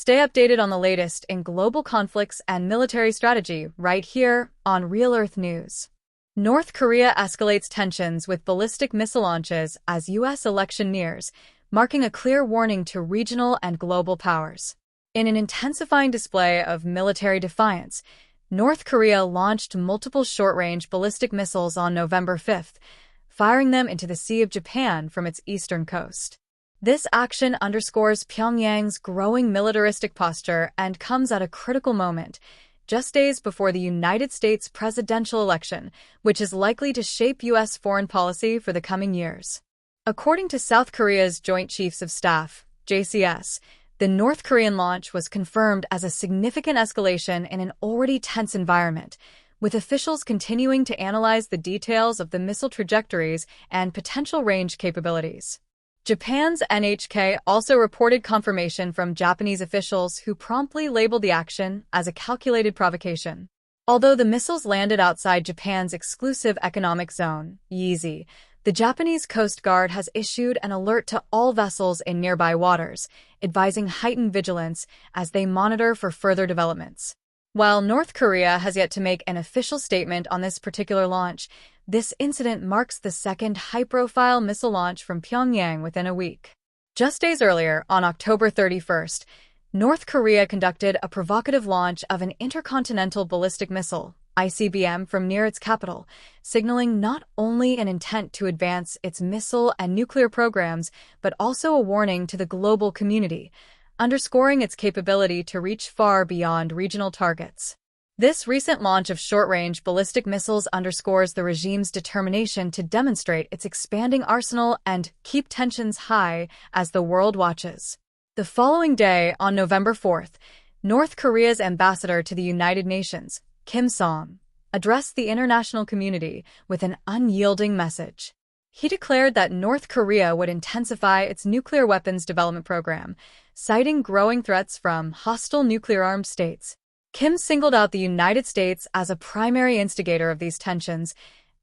Stay updated on the latest in global conflicts and military strategy right here on Real Earth News. North Korea escalates tensions with ballistic missile launches as U.S. election nears, marking a clear warning to regional and global powers. In an intensifying display of military defiance, North Korea launched multiple short-range ballistic missiles on November 5th, firing them into the Sea of Japan from its eastern coast. This action underscores Pyongyang's growing militaristic posture and comes at a critical moment, just days before the United States presidential election, which is likely to shape U.S. foreign policy for the coming years. According to South Korea's Joint Chiefs of Staff, JCS, the North Korean launch was confirmed as a significant escalation in an already tense environment, with officials continuing to analyze the details of the missile trajectories and potential range capabilities. Japan's NHK also reported confirmation from Japanese officials who promptly labeled the action as a calculated provocation. Although the missiles landed outside Japan's exclusive economic zone, EEZ, the Japanese Coast Guard has issued an alert to all vessels in nearby waters, advising heightened vigilance as they monitor for further developments. While North Korea has yet to make an official statement on this particular launch, this incident marks the second high-profile missile launch from Pyongyang within a week. Just days earlier, on October 31st, North Korea conducted a provocative launch of an intercontinental ballistic missile, ICBM, from near its capital, signaling not only an intent to advance its missile and nuclear programs, but also a warning to the global community, underscoring its capability to reach far beyond regional targets. This recent launch of short-range ballistic missiles underscores the regime's determination to demonstrate its expanding arsenal and keep tensions high as the world watches. The following day, on November 4th, North Korea's ambassador to the United Nations, Kim Song, addressed the international community with an unyielding message. He declared that North Korea would intensify its nuclear weapons development program, citing growing threats from hostile nuclear-armed states. Kim singled out the United States as a primary instigator of these tensions,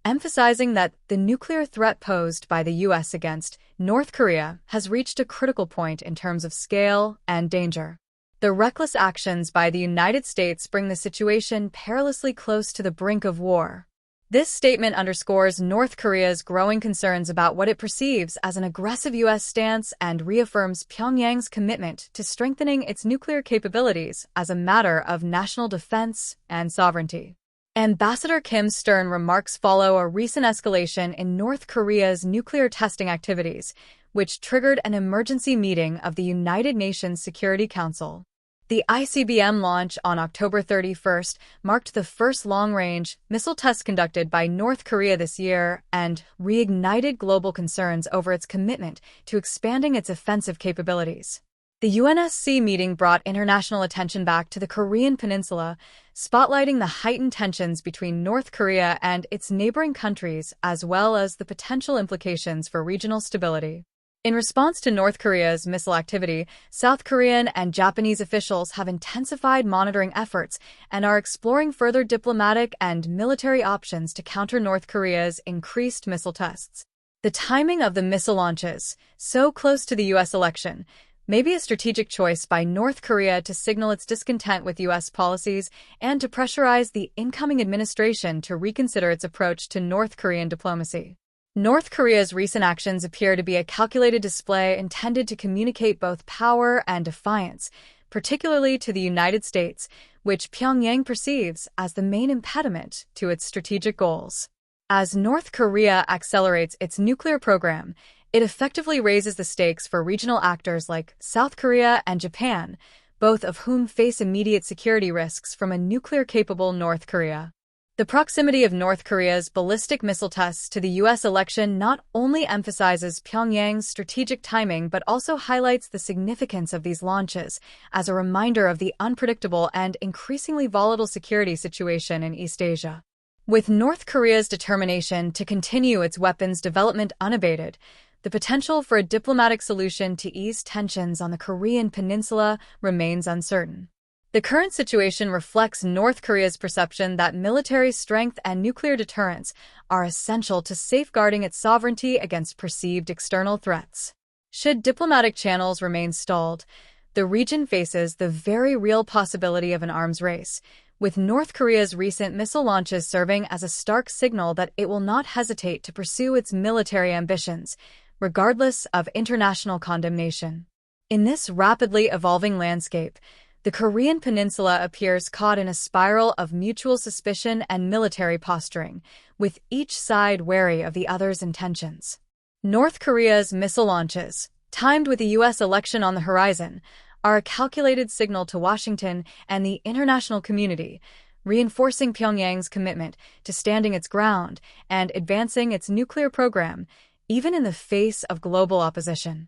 emphasizing that the nuclear threat posed by the U.S. against North Korea has reached a critical point in terms of scale and danger. The reckless actions by the United States bring the situation perilously close to the brink of war. This statement underscores North Korea's growing concerns about what it perceives as an aggressive U.S. stance and reaffirms Pyongyang's commitment to strengthening its nuclear capabilities as a matter of national defense and sovereignty. Ambassador Kim's stern remarks follow a recent escalation in North Korea's nuclear testing activities, which triggered an emergency meeting of the United Nations Security Council. The ICBM launch on October 31st marked the first long-range missile test conducted by North Korea this year and reignited global concerns over its commitment to expanding its offensive capabilities. The UNSC meeting brought international attention back to the Korean Peninsula, spotlighting the heightened tensions between North Korea and its neighboring countries, as well as the potential implications for regional stability. In response to North Korea's missile activity, South Korean and Japanese officials have intensified monitoring efforts and are exploring further diplomatic and military options to counter North Korea's increased missile tests. The timing of the missile launches, so close to the U.S. election, may be a strategic choice by North Korea to signal its discontent with U.S. policies and to pressurize the incoming administration to reconsider its approach to North Korean diplomacy. North Korea's recent actions appear to be a calculated display intended to communicate both power and defiance, particularly to the United States, which Pyongyang perceives as the main impediment to its strategic goals. As North Korea accelerates its nuclear program, it effectively raises the stakes for regional actors like South Korea and Japan, both of whom face immediate security risks from a nuclear-capable North Korea. The proximity of North Korea's ballistic missile tests to the U.S. election not only emphasizes Pyongyang's strategic timing but also highlights the significance of these launches as a reminder of the unpredictable and increasingly volatile security situation in East Asia. With North Korea's determination to continue its weapons development unabated, the potential for a diplomatic solution to ease tensions on the Korean peninsula remains uncertain. The current situation reflects North Korea's perception that military strength and nuclear deterrence are essential to safeguarding its sovereignty against perceived external threats. Should diplomatic channels remain stalled, The region faces the very real possibility of an arms race, with North Korea's recent missile launches serving as a stark signal that it will not hesitate to pursue its military ambitions, regardless of international condemnation. In this rapidly evolving landscape, the Korean peninsula appears caught in a spiral of mutual suspicion and military posturing, with each side wary of the other's intentions. North Korea's missile launches, timed with the U.S. election on the horizon, are a calculated signal to Washington and the international community, reinforcing Pyongyang's commitment to standing its ground and advancing its nuclear program, even in the face of global opposition.